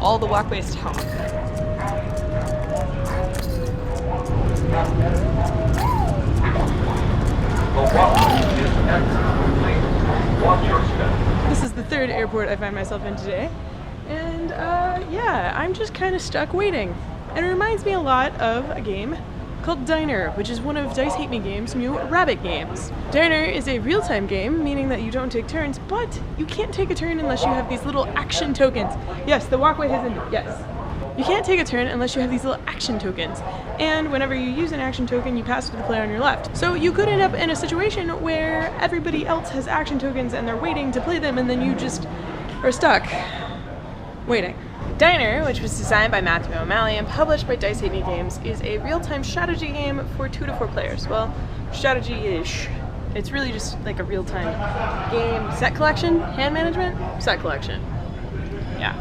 all the walkways talk. This is the third airport I find myself in today, and yeah, I'm just kind of stuck waiting. And it reminds me a lot of a game called Diner, which is one of Dice Hate Me Games' new rabbit games. Diner is a real-time game, meaning that you don't take turns, but you can't take a turn unless you have these little action tokens. Yes, the walkway has ended, yes. You can't take a turn unless you have these little action tokens, and whenever you use an action token, you pass it to the player on your left. So you could end up in a situation where everybody else has action tokens and they're waiting to play them, and then you just are stuck waiting. Diner, which was designed by Matthew O'Malley and published by Dice Hate Me Games, is a real-time strategy game for 2 to 4 players. Well, strategy-ish. It's really just like a real-time game. Set collection, hand management, set collection. Yeah.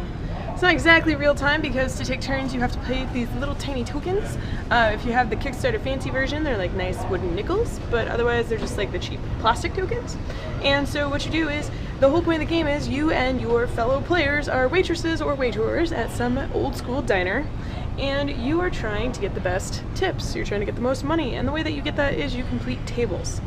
It's not exactly real time because to take turns you have to pay these little tiny tokens. If you have the Kickstarter fancy version, they're like nice wooden nickels, but otherwise they're just like the cheap plastic tokens. And so what you do is, the whole point of the game is you and your fellow players are waitresses or waiters at some old school diner, and you are trying to get the best tips. You're trying to get the most money, and the way that you get that is you complete tables.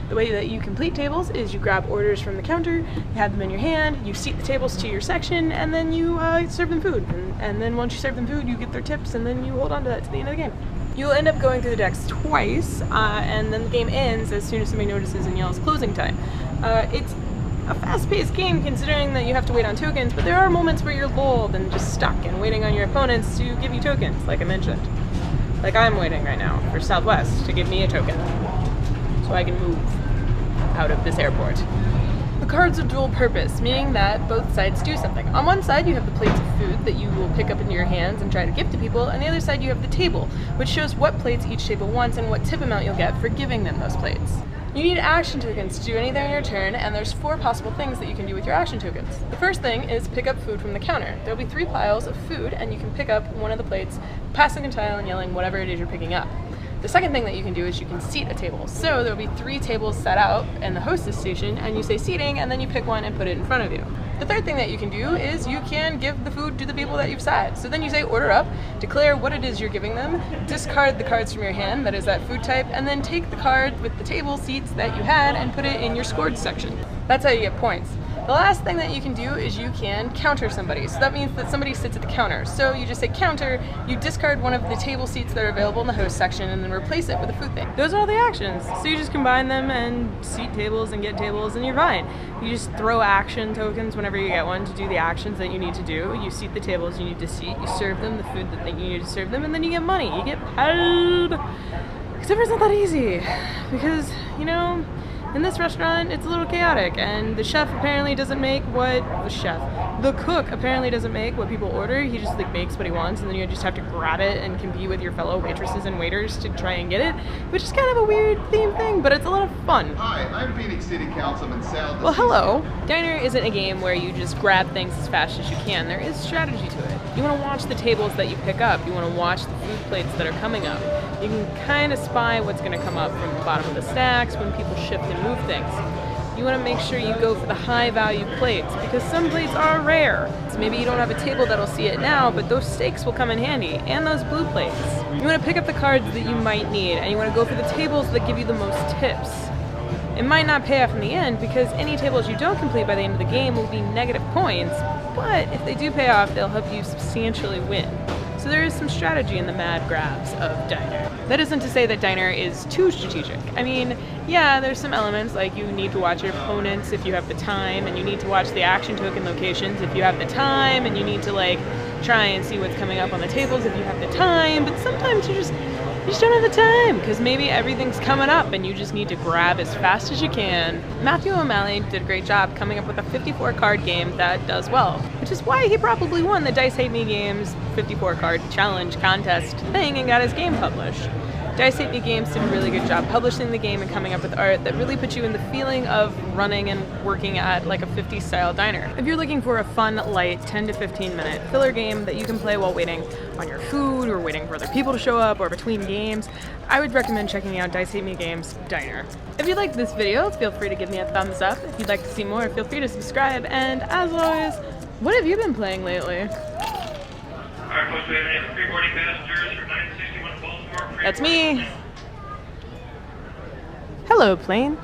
The way that you complete tables is you grab orders from the counter, you have them in your hand, you seat the tables to your section, and then you serve them food. And then once you serve them food, you get their tips, and then you hold on to that to the end of the game. You'll end up going through the decks twice, and then the game ends as soon as somebody notices and yells closing time. It's a fast-paced game considering that you have to wait on tokens, but there are moments where you're lulled and just stuck and waiting on your opponents to give you tokens, like I mentioned. Like I'm waiting right now for Southwest to give me a token, so I can move out of this airport. The cards are dual purpose, meaning that both sides do something. On one side you have the plates of food that you will pick up into your hands and try to give to people, and the other side you have the table, which shows what plates each table wants and what tip amount you'll get for giving them those plates. You need action tokens to do anything on your turn, and there's 4 possible things that you can do with your action tokens. The first thing is pick up food from the counter. There'll be 3 piles of food, and you can pick up one of the plates, passing a tile and yelling whatever it is you're picking up. The second thing that you can do is you can seat a table. So there'll be 3 tables set out in the hostess station, and you say seating, and then you pick one and put it in front of you. The third thing that you can do is you can give the food to the people that you've sat. So then you say order up, declare what it is you're giving them, discard the cards from your hand, that is that food type, and then take the card with the table seats that you had and put it in your scored section. That's how you get points. The last thing that you can do is you can counter somebody. So that means that somebody sits at the counter. So you just say counter, you discard one of the table seats that are available in the host section and then replace it with a food thing. Those are all the actions. So you just combine them and seat tables and get tables and you're fine. You just throw action tokens whenever you get one to do the actions that you need to do. You seat the tables you need to seat, you serve them the food that you need to serve them, and then you get money. You get paid. Except for it's not that easy. Because, you know, in this restaurant, it's a little chaotic, and the chef apparently doesn't make the cook apparently doesn't make what people order. He just like makes what he wants, and then you just have to grab it and compete with your fellow waitresses and waiters to try and get it, which is kind of a weird theme thing, but it's a lot of fun. Hi, I'm Phoenix City Councilman Sal. Well, hello. Diner isn't a game where you just grab things as fast as you can. There is strategy to it. You want to watch the tables that you pick up. You want to watch the food plates that are coming up. You can kind of spy what's going to come up from the bottom of the stacks when people shift and move things. You want to make sure you go for the high value plates because some plates are rare. So maybe you don't have a table that'll see it now, but those steaks will come in handy, and those blue plates. You want to pick up the cards that you might need, and you want to go for the tables that give you the most tips. It might not pay off in the end because any tables you don't complete by the end of the game will be negative points, but if they do pay off, they'll help you substantially win. So there is some strategy in the mad grabs of Diner. That isn't to say that Diner is too strategic. I mean, yeah, there's some elements like you need to watch your opponents if you have the time, and you need to watch the action token locations if you have the time, and you need to like try and see what's coming up on the tables if you have the time, but sometimes you just don't have the time because maybe everything's coming up and you just need to grab as fast as you can. Matthew O'Malley did a great job coming up with a 54 card game that does well, which is why he probably won the Dice Hate Me Games 54 card challenge contest thing and got his game published. Dice Hate Me Games did a really good job publishing the game and coming up with art that really puts you in the feeling of running and working at like a 50s style diner. If you're looking for a fun, light, 10 to 15 minute filler game that you can play while waiting on your food or waiting for other people to show up or between games, I would recommend checking out Dice Hate Me Games Diner. If you liked this video, feel free to give me a thumbs up. If you'd like to see more, feel free to subscribe. And as always, what have you been playing lately? That's me. Hello, plane.